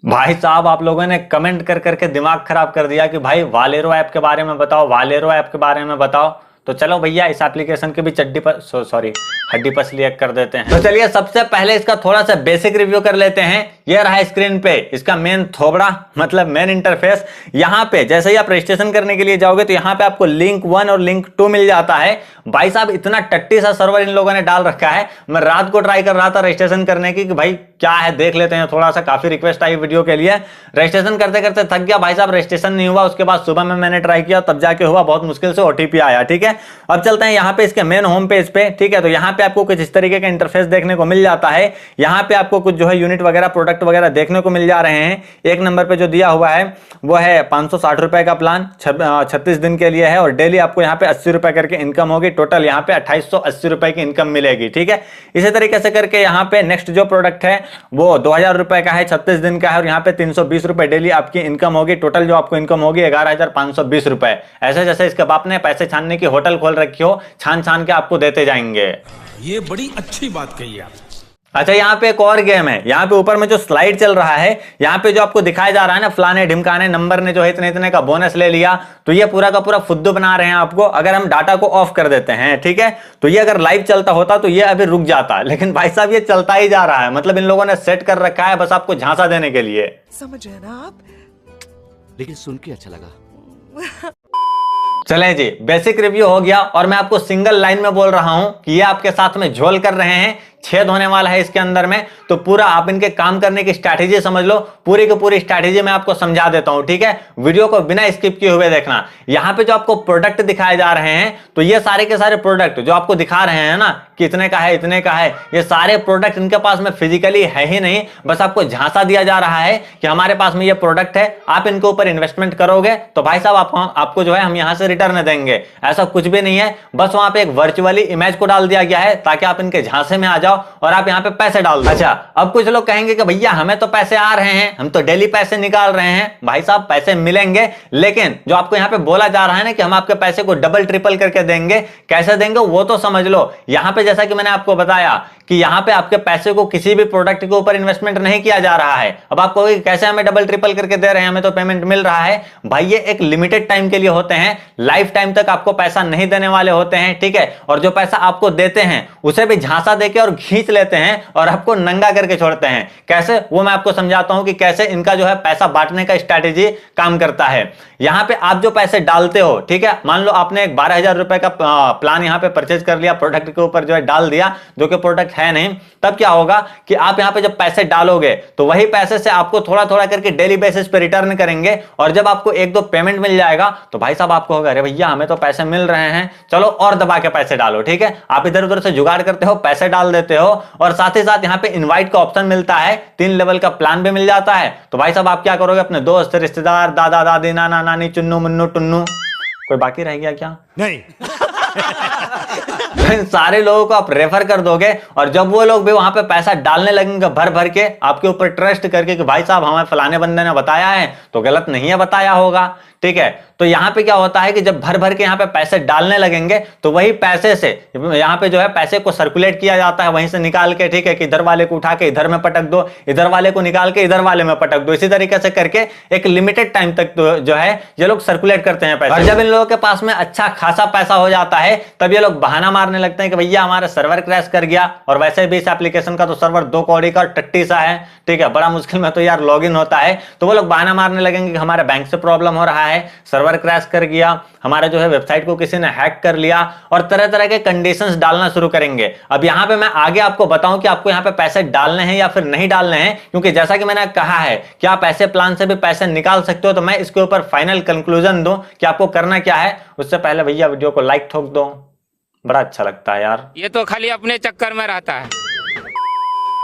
भाई साहब, आप लोगों ने कमेंट कर करके दिमाग खराब कर दिया कि भाई वालेरो ऐप के बारे में बताओ, वालेरो ऐप के बारे में बताओ। तो चलो भैया, इस एप्लीकेशन की भी चड्डी पर सॉरी हड्डी पसली एक कर देते हैं। तो चलिए सबसे पहले इसका थोड़ा सा बेसिक रिव्यू कर लेते हैं। ये रहा स्क्रीन पे इसका मेन थोबड़ा, मतलब मेन इंटरफेस। यहाँ पे जैसे ही आप रजिस्ट्रेशन करने के लिए जाओगे तो यहाँ पे आपको लिंक 1 और लिंक 2 मिल जाता है। भाई साहब, इतना टट्टी सा सर्वर इन लोगों ने डाल रखा है। मैं रात को ट्राई कर रहा था रजिस्ट्रेशन करने की कि भाई क्या है देख लेते हैं थोड़ा सा, काफी रिक्वेस्ट आई वीडियो के लिए। रजिस्ट्रेशन करते करते थक गया भाई साहब, रजिस्ट्रेशन नहीं हुआ। उसके बाद सुबह में मैंने ट्राई किया, तब जाके हुआ, बहुत मुश्किल से ओटीपी आया। ठीक है, अब चलते हैं यहाँ पे इसके मेन होम पेज पे। ठीक है, तो यहाँ पे आपको कुछ इस तरीके का इंटरफेस देखने को मिल जाता है। यहाँ पे आपको कुछ जो है यूनिट वगैरह, प्रोडक्ट वगैरह देखने को मिल जा रहे हैं। एक नंबर पे जो दिया हुआ है वो है 560 रुपए का प्लान, 36 दिन के लिए है, और डेली आपको यहाँ पे 80 रुपए करके इनकम होगी। टोटल यहाँ पे 2880 रुपए की इनकम मिलेगी। ठीक है, इसी तरीके से करके यहाँ पे नेक्स्ट जो प्रोडक्ट है वो 2000 रुपए का है, 36 दिन का है, और यहाँ पे 320 रुपए डेली आपकी इनकम होगी। टोटल जो आपको इनकम होगी 11,520 रुपए। ऐसे जैसे इसके बाप ने पैसे छानने की होटल खोल रखी हो, छान छान के आपको देते जाएंगे। ये बड़ी अच्छी बात कही आप। अच्छा, यहाँ पे एक और गेम है। यहाँ पे ऊपर में जो स्लाइड चल रहा है, यहाँ पे जो आपको दिखाया जा रहा है ना, फलाने ढिमकाने नंबर ने जो है इतने इतने का बोनस ले लिया, तो ये पूरा का पूरा फुद्दू बना रहे हैं आपको। अगर हम डाटा को ऑफ कर देते हैं, ठीक है, तो ये अगर लाइव चलता होता तो ये अभी रुक जाता, लेकिन भाई साहब ये चलता ही जा रहा है। मतलब इन लोगों ने सेट कर रखा है बस आपको झांसा देने के लिए। समझ रहे ना आप? लेकिन सुन के अच्छा लगा। चलें जी, बेसिक रिव्यू हो गया, और मैं आपको सिंगल लाइन में बोल रहा हूं कि ये आपके साथ में झोल कर रहे हैं, छेद होने वाला है इसके अंदर में। तो पूरा आप इनके काम करने की स्ट्रैटेजी समझ लो, पूरी की पूरी स्ट्रैटेजी मैं आपको समझा देता हूं। ठीक है, वीडियो को बिना स्किप किए हुए देखना। यहां पे जो आपको प्रोडक्ट दिखाए जा रहे हैं, तो ये सारे के सारे प्रोडक्ट जो आपको दिखा रहे हैं ना कि इतने का है इतने का है, ये सारे प्रोडक्ट इनके पास में फिजिकली है ही नहीं, बस आपको झांसा दिया जा रहा है कि हमारे पास में ये प्रोडक्ट है, आप इनके ऊपर इन्वेस्टमेंट करोगे तो भाई साहब आपको जो है हम यहां से रिटर्न देंगे। ऐसा कुछ भी नहीं है, बस वहां पे एक वर्चुअली इमेज को डाल दिया गया है ताकि आप इनके झांसे में आ जाओ और आप यहाँ पे पैसे डाल दो। अच्छा, अब कुछ लोग कहेंगे कि भैया हमें तो पैसे आ रहे हैं, हम तो डेली पैसे निकाल रहे हैं। भाई साहब, पैसे मिलेंगे, लेकिन जो आपको यहाँ पे बोला जा रहा है ना कि हम आपके पैसे को डबल ट्रिपल करके देंगे, कैसे देंगे वो तो समझ लो। यहाँ पे जैसा कि मैंने आपको बताया कि यहाँ पे आपके पैसे को किसी भी प्रोडक्ट के ऊपर इन्वेस्टमेंट नहीं किया जा रहा है। अब आप कहोगे कैसे हमें डबल ट्रिपल करके दे रहे हैं, हमें तो पेमेंट मिल रहा है। भाई ये एक लिमिटेड टाइम के लिए होते हैं, लाइफ टाइम तक आपको पैसा नहीं देने वाले होते हैं। ठीक है, और जो पैसा आपको देते हैं उसे भी झांसा देके और खींच लेते हैं और आपको नंगा करके छोड़ते हैं। कैसे, वो मैं आपको समझाता हूं कि कैसे इनका जो है पैसा बांटने का स्ट्रैटेजी काम करता है। यहां पे आप जो पैसे डालते हो, ठीक है, मान लो आपने एक 12,000 रुपए का प्लान यहां पे परचेज कर लिया, प्रोडक्ट के ऊपर जो है डाल दिया, जो कि प्रोडक्ट है नहीं। तब क्या होगा कि आप यहां पे जब पैसे डालोगे तो वही पैसे से आपको थोड़ा थोड़ा करके डेली बेसिस पे रिटर्न करेंगे, और जब आपको एक दो पेमेंट मिल जाएगा तो भाई साहब आपको होगा अरे भैया हमें तो पैसे मिल रहे हैं, चलो और दबा के पैसे डालो। ठीक है, आप इधर उधर से जुगाड़ करते हो, पैसे डाल देते हो, और साथ ही साथ यहाँ पे इनवाइट का ऑप्शन मिलता है, 3 लेवल का प्लान भी मिल जाता है। तो भाई साहब आप क्या करोगे, अपने दोस्त, रिश्तेदार, दादा दादी, नाना नानी, चुन्नू मुन्नू टुन्नू, कोई बाकी रह गया क्या? नहीं। इन सारे लोगों को आप रेफर कर दोगे, और जब वो लोग भी वहां पे पैसा डालने लगेंगे भर भर के आपके ऊपर ट्रस्ट करके कि भाई साहब हमें फलाने बंदे ने बताया है, तो गलत नहीं है बताया होगा। ठीक है, तो यहां पे क्या होता है कि जब भर भर के यहां पे पैसे डालने लगेंगे तो वही पैसे से यहां पे जो है पैसे को सर्कुलेट किया जाता है, वहीं से निकाल के, ठीक है, कि इधर वाले को उठा के इधर में पटक दो, इधर वाले को निकाल के इधर वाले में पटक दो। इसी तरीके से करके एक लिमिटेड टाइम तक तो जो है ये लोग सर्कुलेट करते हैं पैसे। और जब इन लोगों के पास में अच्छा खासा पैसा हो जाता है तब ये लोग बहाना मारने लगते हैं कि भैया हमारा सर्वर क्रैश कर गया, और वैसे भी इस एप्लीकेशन का तो सर्वर 2 कौड़ी का टट्टी सा है। ठीक है, बड़ा मुश्किल में तो यार लॉगिन होता है, तो वो लोग बहाना मारने लगेंगे कि हमारे बैंक से प्रॉब्लम हो रहा है, सर्वर क्रैश कर गया, हमारे जो है वेबसाइट को किसी ने हैक कर लिया, और तरह तरह के कंडीशंस डालना शुरू करेंगे। अब यहां पे मैं आगे आपको बताऊं कि आपको यहां पे पैसे डालने हैं या फिर नहीं डालने हैं, क्योंकि जैसा कि मैंने कहा है कि आप ऐसे प्लान से भी पैसे निकाल सकते हो, तो मैं इसके ऊपर फाइनल कंक्लूजन दूं कि आपको करना क्या है। उससे पहले भैया वीडियो को लाइक ठोक दो, बड़ा अच्छा लगता है यार। ये तो खाली अपने चक्कर में रहता है।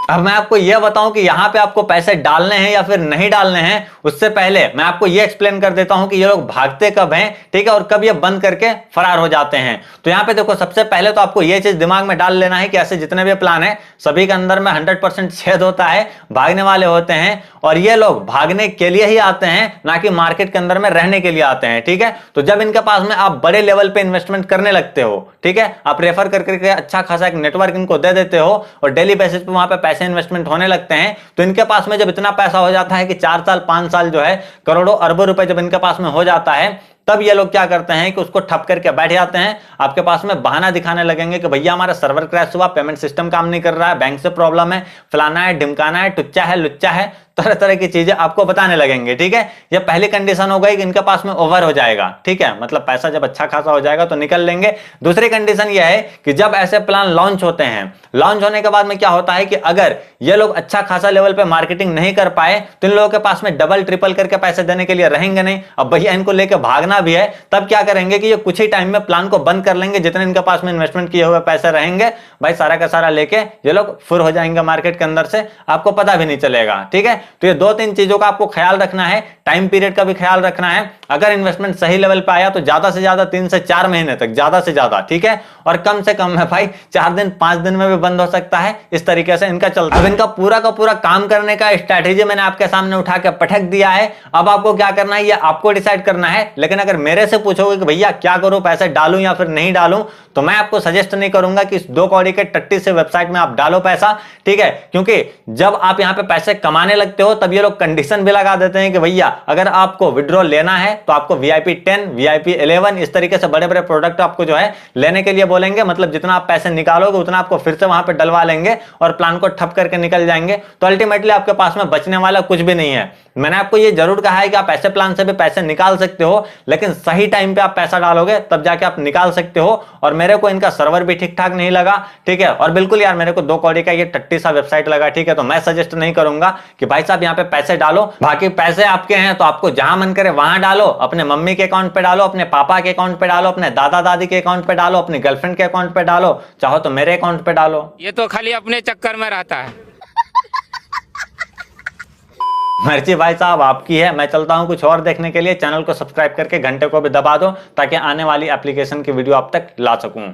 अब मैं आपको यह बताऊं कि यहां पे आपको पैसे डालने हैं या फिर नहीं डालने हैं, उससे पहले मैं आपको यह एक्सप्लेन कर देता हूं कि ये लोग भागते कब हैं, ठीक है, और कब ये बंद करके फरार हो जाते हैं। तो यहां पे देखो, सबसे पहले तो आपको यह चीज दिमाग में डाल लेना है कि ऐसे जितने भी प्लान है सभी के अंदर में 100% छेद होता है, भागने वाले होते हैं, और ये लोग भागने के लिए ही आते हैं, ना कि मार्केट के अंदर में रहने के लिए आते हैं। ठीक है, तो जब इनके पास में आप बड़े लेवल पे इन्वेस्टमेंट करने लगते हो, ठीक है, आप रेफर करके अच्छा खासा एक नेटवर्क इनको दे देते हो और डेली बेसिस पे वहां पे पैसे पैसे इन्वेस्टमेंट होने लगते हैं तो इनके पास में जब इतना पैसा हो जाता है कि 4 साल 5 साल जो है करोड़ों अरबों रुपए जब इनके पास में हो जाता है, तब ये लोग क्या करते हैं कि उसको ठप करके बैठ जाते हैं। आपके पास में बहाना दिखाने लगेंगे कि भैया हमारा सर्वर क्रैश हुआ, पेमेंट सिस्टम काम नहीं कर रहा है, बैंक से प्रॉब्लम है, फलाना है, ढिमकाना है, टुच्चा है, लुच्चा है, तरह तरह की चीजें आपको बताने लगेंगे। ठीक है, ये पहली कंडीशन हो गई कि इनके पास में ओवर हो जाएगा। ठीक है, मतलब पैसा जब अच्छा खासा हो जाएगा तो निकल लेंगे। दूसरी कंडीशन यह है कि जब ऐसे प्लान लॉन्च होते हैं, लॉन्च होने के बाद में क्या होता है कि अगर ये लोग अच्छा खासा लेवल पे मार्केटिंग नहीं कर पाए तो इन लोगों के पास में डबल ट्रिपल करके पैसे देने के लिए रहेंगे नहीं। अब भैया इनको लेके भागना भी है, तब क्या करेंगे कि ये कुछ ही टाइम में प्लान को बंद कर लेंगे। जितने इनके पास में इन्वेस्टमेंट किए हुए पैसे रहेंगे भाई सारा का सारा लेके ये लोग फुर हो जाएंगे मार्केट के अंदर से, आपको पता भी नहीं चलेगा। ठीक है, तो ये 2-3 चीजों का आपको ख्याल रखना है, टाइम पीरियड का भी ख्याल रखना है। अगर इन्वेस्टमेंट सही लेवल पे आया तो ज्यादा से ज्यादा 3 से 4 महीने तक, ज्यादा से ज्यादा। ठीक है, और कम से कम है भाई 4 दिन 5 दिन में भी बंद हो सकता है। इस तरीके से इनका चलता है। अब इनका पूरा का पूरा काम करने का स्ट्रैटेजी मैंने आपके सामने उठा के पटक दिया है। अब आपको क्या करना है ये आपको डिसाइड करना है। लेकिन अगर मेरे से पूछोगे कि भैया क्या करूं, पैसे डालूं या फिर नहीं डालूं, तो मैं आपको सजेस्ट नहीं करूंगा कि इस 2 कौड़ी के टट्टी से वेबसाइट में आप डालो पैसा। ठीक है, क्योंकि जब आप यहां पे पैसे कमाने लगते हो तब ये लोग कंडीशन भी लगा देते हैं कि भैया अगर आपको विड्रॉ लेना है तो आपको VIP 10, VIP 11 इस तरीके से बड़े बड़े प्रोडक्ट आपको जो है लेने के लिए बोलेंगे। मतलब जितना आप पैसे निकालोगे उतना आपको फिर से वहां पे डलवा लेंगे और प्लान को ठप करके निकल जाएंगे। तो अल्टीमेटली आपके पास में बचने वाला कुछ भी नहीं है। मैंने आपको ये जरूर कहा है कि आप ऐसे प्लान से भी पैसे निकाल सकते हो, लेकिन सही टाइम पे आप पैसा डालोगे तब जाके आप निकाल सकते हो। और मेरे को इनका सर्वर भी ठीक ठाक नहीं लगा। ठीक है, और बिल्कुल यार मेरे को 2 कौड़ी का ये टट्टी सा वेबसाइट लगा। ठीक है, तो मैं सजेस्ट नहीं करूंगा कि भाई साहब यहाँ पे पैसे डालो। बाकी पैसे आपके हैं तो आपको जहां मन करे वहां डालो। अपने मम्मी के अकाउंट पे डालो, अपने पापा के अकाउंट पे डालो, अपने दादा दादी के अकाउंट पे डालो, अपनी गर्लफ्रेंड के अकाउंट पे डालो, चाहो तो मेरे अकाउंट पे डालो। ये तो खाली अपने चक्कर में रहता है। मर्जी भाई साहब आपकी है। मैं चलता हूं कुछ और देखने के लिए। चैनल को सब्सक्राइब करके घंटे को भी दबा दो ताकि आने वाली एप्लीकेशन की वीडियो आप तक ला सकूं।